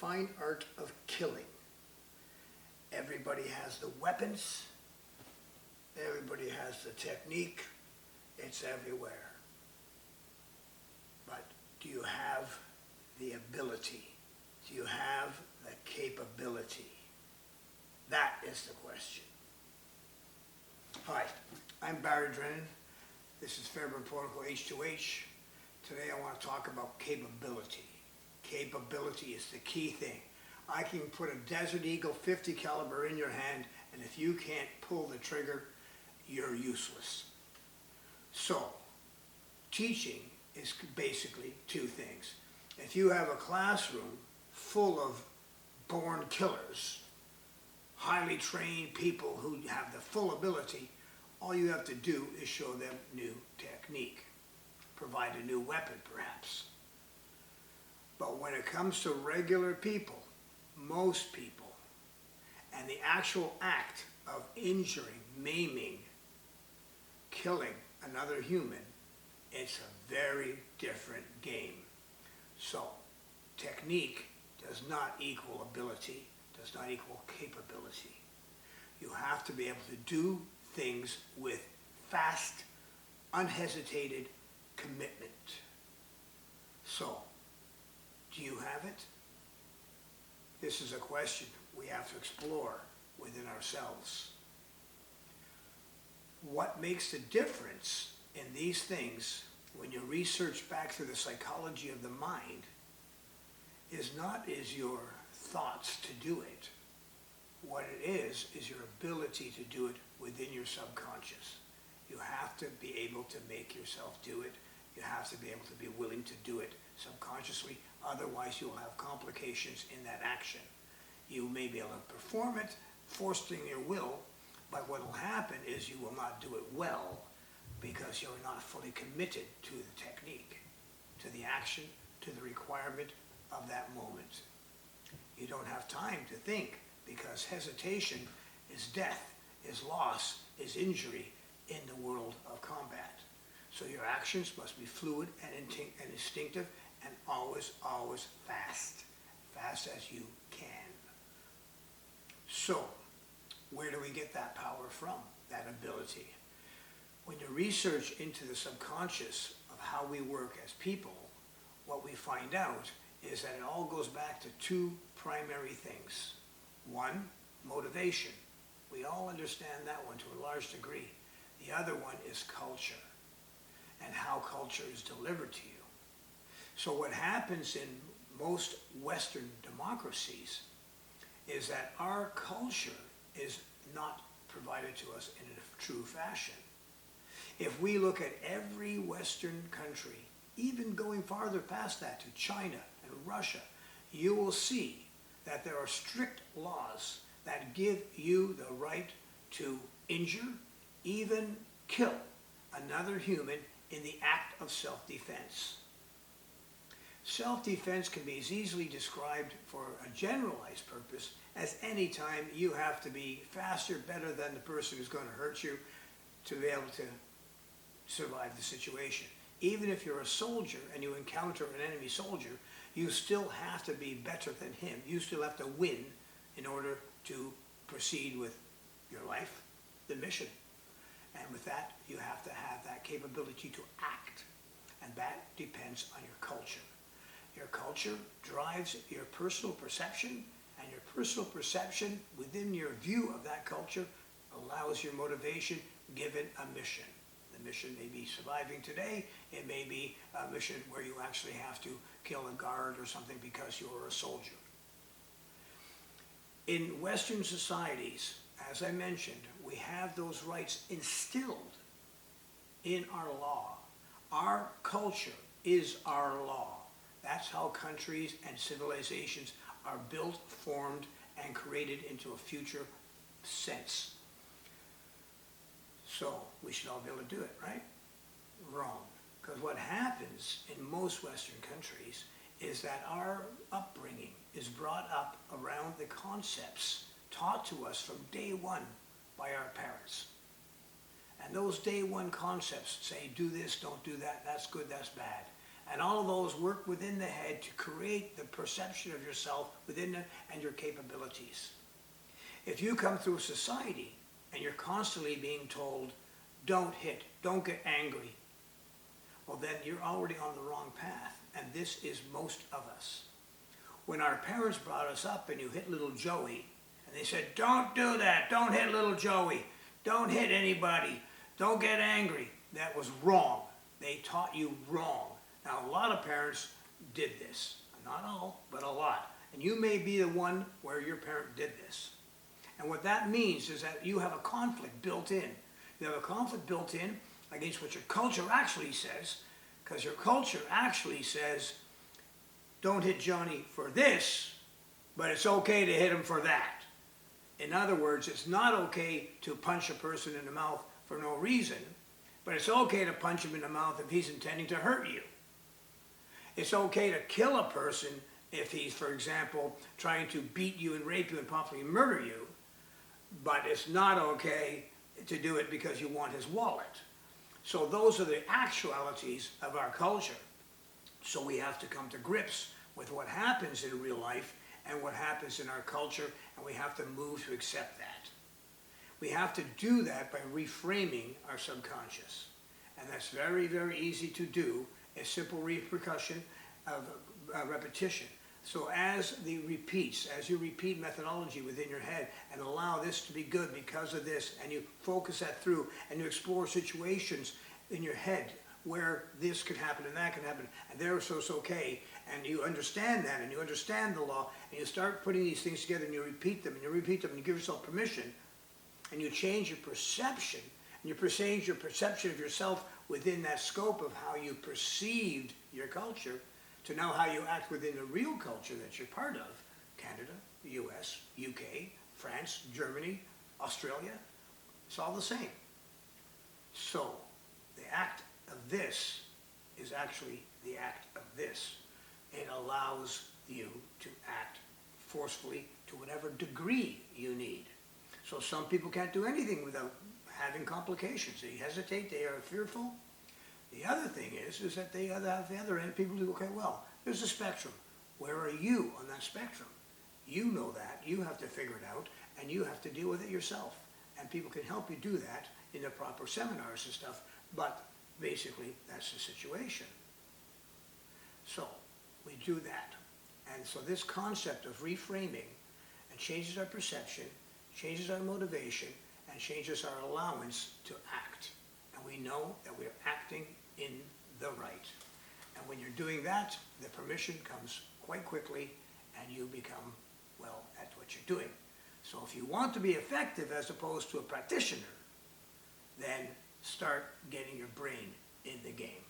fine art of killing. Everybody has the weapons, everybody has the technique, it's everywhere. But do you have the ability? Do you have the capability? That is the question. Hi, I'm Barry Drennan. This is Fairbairn Protocol H2H. Today I want to talk about capability. Capability is the key thing. I can put a Desert Eagle 50 caliber in your hand, and if you can't pull the trigger, you're useless. So, teaching is basically two things. If you have a classroom full of born killers, highly trained people who have the full ability, all you have to do is show them new technique, provide a new weapon perhaps. But when it comes to regular people, most people, and the actual act of injuring, maiming, killing another human, it's a very different game. So, technique does not equal ability, does not equal capability. You have to be able to do things with fast, unhesitated commitment. So, do you have it? This is a question we have to explore within ourselves. What makes the difference in these things when you research back through the psychology of the mind is your thoughts to do it. What it is your ability to do it within your subconscious. You have to be able to make yourself do it. You have to be able to be willing to do it subconsciously, otherwise you'll have complications in that action. You may be able to perform it, forcing your will, but what will happen is you will not do it well because you're not fully committed to the technique, to the action, to the requirement of that moment. You don't have time to think because hesitation is death, is loss, is injury in the world of combat. So your actions must be fluid and instinctive and always, always fast. Fast as you can. So, where do we get that power from, that ability? When you research into the subconscious of how we work as people, what we find out is that it all goes back to two primary things. One, motivation. We all understand that one to a large degree. The other one is culture and how culture is delivered to you. So what happens in most Western democracies is that our culture is not provided to us in a true fashion. If we look at every Western country, even going farther past that to China and Russia, you will see that there are strict laws that give you the right to injure, even kill another human in the act of self-defense. Self-defense can be as easily described for a generalized purpose as any time you have to be faster, better than the person who's going to hurt you to be able to survive the situation. Even if you're a soldier and you encounter an enemy soldier, you still have to be better than him. You still have to win in order to proceed with your life, the mission. And with that, you have to have that capability to act. And that depends on your culture. Your culture drives your personal perception, and your personal perception within your view of that culture allows your motivation given a mission. The mission may be surviving today. It may be a mission where you actually have to kill a guard or something because you're a soldier. In Western societies, as I mentioned, we have those rights instilled in our law. Our culture is our law. That's how countries and civilizations are built, formed, and created into a future sense. So we should all be able to do it, right? Wrong. Because what happens in most Western countries is that our upbringing is brought up around the concepts taught to us from day one by our parents. And those day one concepts say, do this, don't do that, that's good, that's bad. And all of those work within the head to create the perception of yourself within it and your capabilities. If you come through society and you're constantly being told, don't hit, don't get angry, well then you're already on the wrong path. And this is most of us. When our parents brought us up and you hit little Joey, and they said, don't do that, don't hit little Joey, don't hit anybody, don't get angry, that was wrong. They taught you wrong. Now, a lot of parents did this. Not all, but a lot. And you may be the one where your parent did this. And what that means is that you have a conflict built in. You have a conflict built in against what your culture actually says, because your culture actually says, don't hit Johnny for this, but it's okay to hit him for that. In other words, it's not okay to punch a person in the mouth for no reason, but it's okay to punch him in the mouth if he's intending to hurt you. It's okay to kill a person if he's, for example, trying to beat you and rape you and possibly murder you, but it's not okay to do it because you want his wallet. So those are the actualities of our culture. So we have to come to grips with what happens in real life and what happens in our culture, and we have to move to accept that. We have to do that by reframing our subconscious. And that's very, very easy to do. A simple repercussion of repetition. So as you repeat methodology within your head and allow this to be good because of this, and you focus that through and you explore situations in your head where this could happen and that can happen, and there so it's okay, and you understand that and you understand the law, and you start putting these things together and you repeat them and you repeat them and you give yourself permission, and you change your perception, and you change your perception of yourself within that scope of how you perceived your culture to now how you act within the real culture that you're part of. Canada, the US, UK, France, Germany, Australia, it's all the same. So the act of this is actually the act of this. It allows you to act forcefully to whatever degree you need. So some people can't do anything without having complications. They hesitate, they are fearful. The other thing is that they have the other end, people who, okay, well, there's a spectrum. Where are you on that spectrum? You know that, you have to figure it out, and you have to deal with it yourself. And people can help you do that in the proper seminars and stuff, but basically that's the situation. So we do that. And so this concept of reframing and changes our perception, changes our motivation, and changes our allowance to act. And we know that we're acting in the right. And when you're doing that, the permission comes quite quickly and you become well at what you're doing. So if you want to be effective as opposed to a practitioner, then start getting your brain in the game.